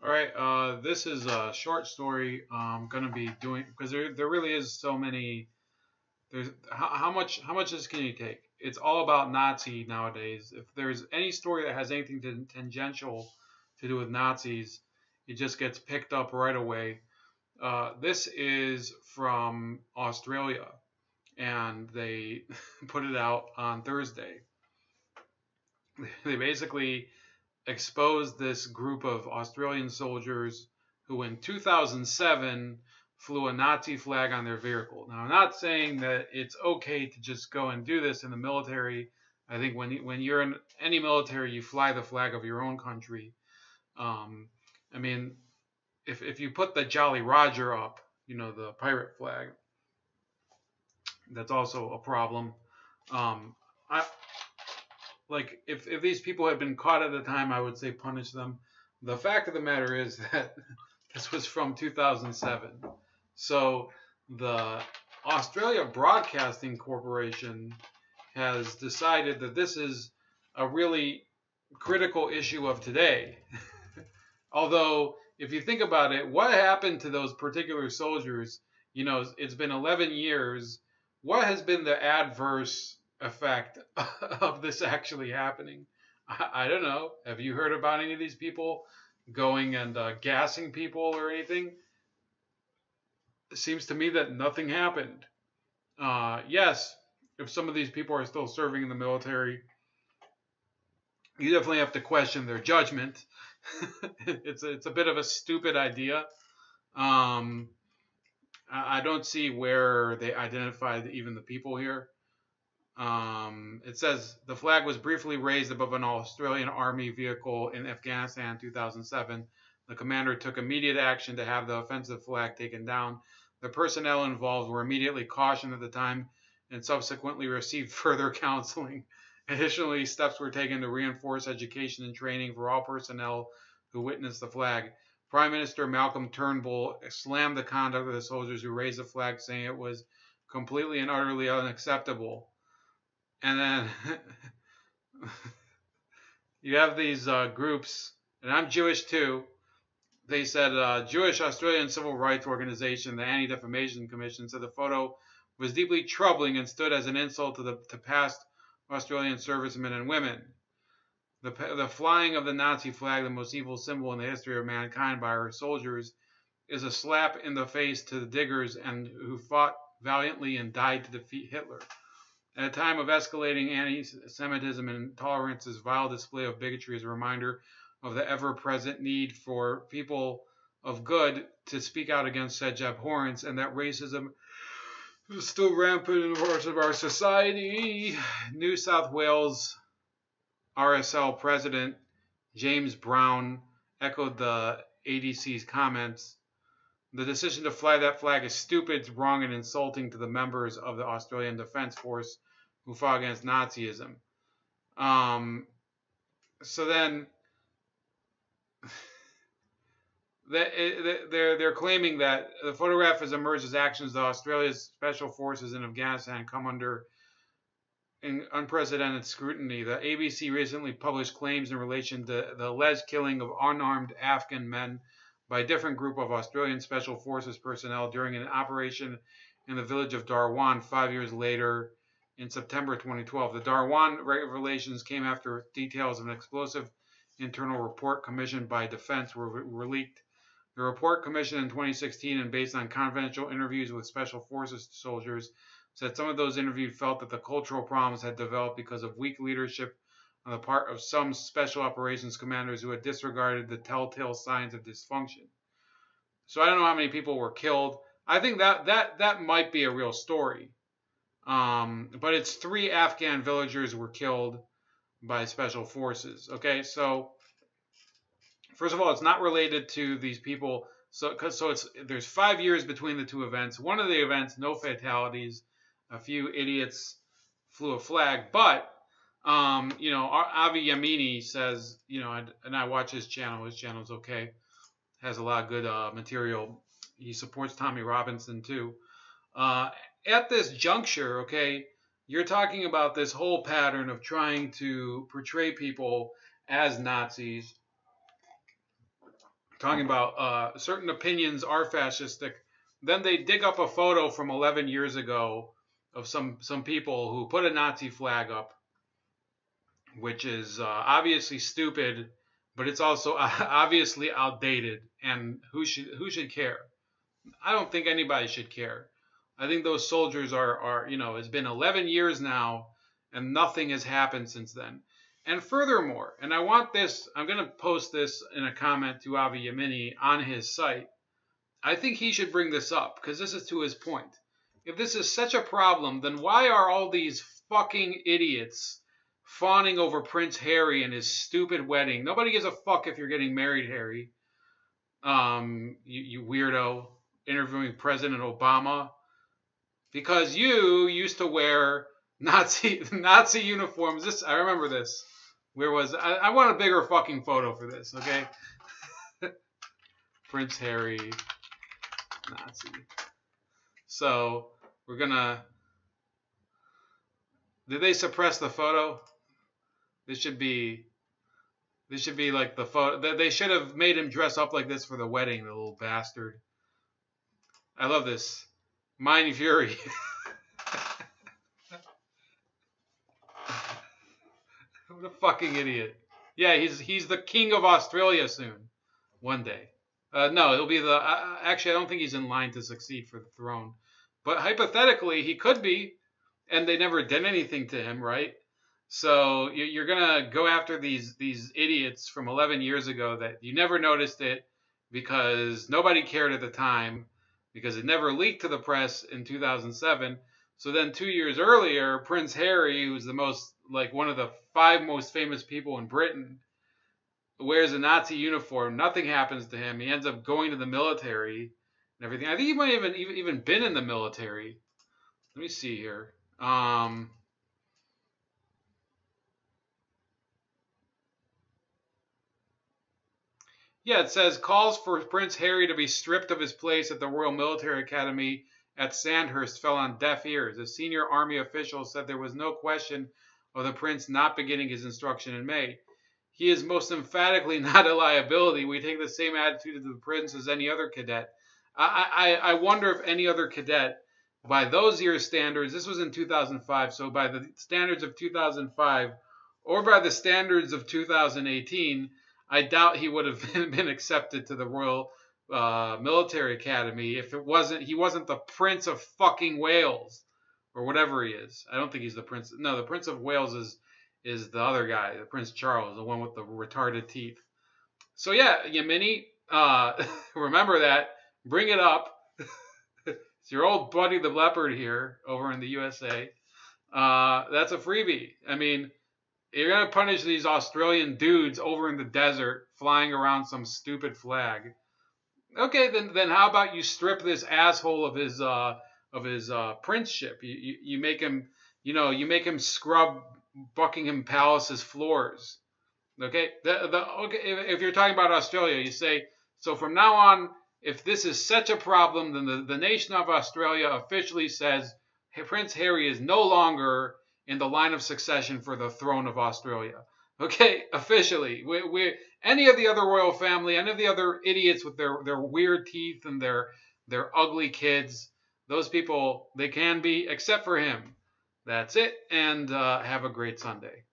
All right. This is a short story I'm gonna be doing because there really is so many. There's how much this can you take? It's all about Nazi nowadays. If there's any story that has anything tangential to do with Nazis, it just gets picked up right away. This is from Australia, and they put it out on Thursday. They basically exposed this group of Australian soldiers who in 2007 flew a Nazi flag on their vehicle. Now, I'm not saying that it's okay to just go and do this in the military. I think when you're in any military, you fly the flag of your own country. Um, I mean, if you put the Jolly Roger up, the pirate flag, that's also a problem. Um, I like if these people had been caught at the time, I would say punish them. The fact of the matter is that this was from 2007. So the Australia Broadcasting Corporation has decided that this is a really critical issue of today. Although, if you think about it, what happened to those particular soldiers? It's been 11 years. What has been the adverse effect of this actually happening? I don't know. Have you heard about any of these people going and gassing people or anything? It seems to me that nothing happened. Yes, if some of these people are still serving in the military, you definitely have to question their judgment. It's a bit of a stupid idea. Um, I don't see where they identified even the people here. It says the flag was briefly raised above an Australian Army vehicle in Afghanistan in 2007. The commander took immediate action to have the offensive flag taken down. The personnel involved were immediately cautioned at the time and subsequently received further counseling. Additionally, steps were taken to reinforce education and training for all personnel who witnessed the flag. Prime Minister Malcolm Turnbull slammed the conduct of the soldiers who raised the flag, saying it was completely and utterly unacceptable. And then you have these groups, and I'm Jewish too. They said Jewish Australian Civil Rights Organization, the Anti-Defamation Commission, said the photo was deeply troubling and stood as an insult to past Australian servicemen and women. The flying of the Nazi flag, the most evil symbol in the history of mankind by our soldiers, is a slap in the face to the diggers and who fought valiantly and died to defeat Hitler. At a time of escalating anti-Semitism and intolerance, this vile display of bigotry is a reminder of the ever-present need for people of good to speak out against such abhorrence, and that racism is still rampant in parts of our society. New South Wales RSL President James Brown echoed the ADC's comments. The decision to fly that flag is stupid, wrong, and insulting to the members of the Australian Defence Force who fought against Nazism. Um, so then they're claiming that the photograph has emerged as actions of Australia's special forces in Afghanistan come under unprecedented scrutiny. The ABC recently published claims in relation to the alleged killing of unarmed Afghan men by a different group of Australian Special Forces personnel during an operation in the village of Darwan 5 years later in September 2012. The Darwan revelations came after details of an explosive internal report commissioned by Defense were leaked. The report, commissioned in 2016 and based on confidential interviews with Special Forces soldiers, said some of those interviewed felt that the cultural problems had developed because of weak leadership on the part of some special operations commanders who had disregarded the telltale signs of dysfunction. So I don't know how many people were killed. I think that might be a real story. But it's 3 Afghan villagers were killed by special forces. Okay, so first of all, it's not related to these people. So there's 5 years between the two events. One of the events, no fatalities. A few idiots flew a flag, but Avi Yamini says, and I watch his channel. His channel's okay. Has a lot of good material. He supports Tommy Robinson too. At this juncture, okay, you're talking about this whole pattern of trying to portray people as Nazis, talking about certain opinions are fascistic. Then they dig up a photo from 11 years ago of some people who put a Nazi flag up, which is obviously stupid, but it's also obviously outdated. And who should care? I don't think anybody should care. I think those soldiers are it's been 11 years now, and nothing has happened since then. And furthermore, and I'm going to post this in a comment to Avi Yemini on his site. I think he should bring this up because this is to his point. If this is such a problem, then why are all these fucking idiots fawning over Prince Harry and his stupid wedding? Nobody gives a fuck if you're getting married, Harry. You weirdo interviewing President Obama, because you used to wear Nazi uniforms. I remember this. Where was I want a bigger fucking photo for this, okay? Prince Harry Nazi. So we're gonna. Did they suppress the photo? This should be like the photo. They should have made him dress up like this for the wedding, the little bastard. I love this. Mind Fury. What a fucking idiot. Yeah, he's the king of Australia soon. One day. No, it'll be the. Actually, I don't think he's in line to succeed for the throne. But hypothetically, he could be, and they never did anything to him, right? So you're gonna go after these idiots from 11 years ago that you never noticed it because nobody cared at the time because it never leaked to the press in 2007. So then 2 years earlier, Prince Harry, who's one of the 5 most famous people in Britain, wears a Nazi uniform. Nothing happens to him. He ends up going to the military and everything. I think he might have even been in the military. Let me see here. Yeah, it says calls for Prince Harry to be stripped of his place at the Royal Military Academy at Sandhurst fell on deaf ears. A senior army official said there was no question of the prince not beginning his instruction in May. He is most emphatically not a liability. We take the same attitude to the prince as any other cadet. I wonder if any other cadet, by those years' standards, this was in 2005, so by the standards of 2005 or by the standards of 2018, I doubt he would have been accepted to the Royal Military Academy if he wasn't the Prince of fucking Wales or whatever he is. I don't think he's the Prince. No, the Prince of Wales is the other guy, the Prince Charles, the one with the retarded teeth. So yeah, Yemeni, remember that. Bring it up. It's your old buddy the leopard here over in the USA. That's a freebie. I mean, you're going to punish these Australian dudes over in the desert flying around some stupid flag. Okay, then how about you strip this asshole of his princeship? You make him scrub Buckingham Palace's floors. Okay, okay. If you're talking about Australia, you say so from now on. If this is such a problem, then the nation of Australia officially says hey, Prince Harry is no longer in the line of succession for the throne of Australia. Okay, officially. We any of the other royal family, any of the other idiots with their weird teeth and their ugly kids, those people, they can be, except for him. That's it, and have a great Sunday.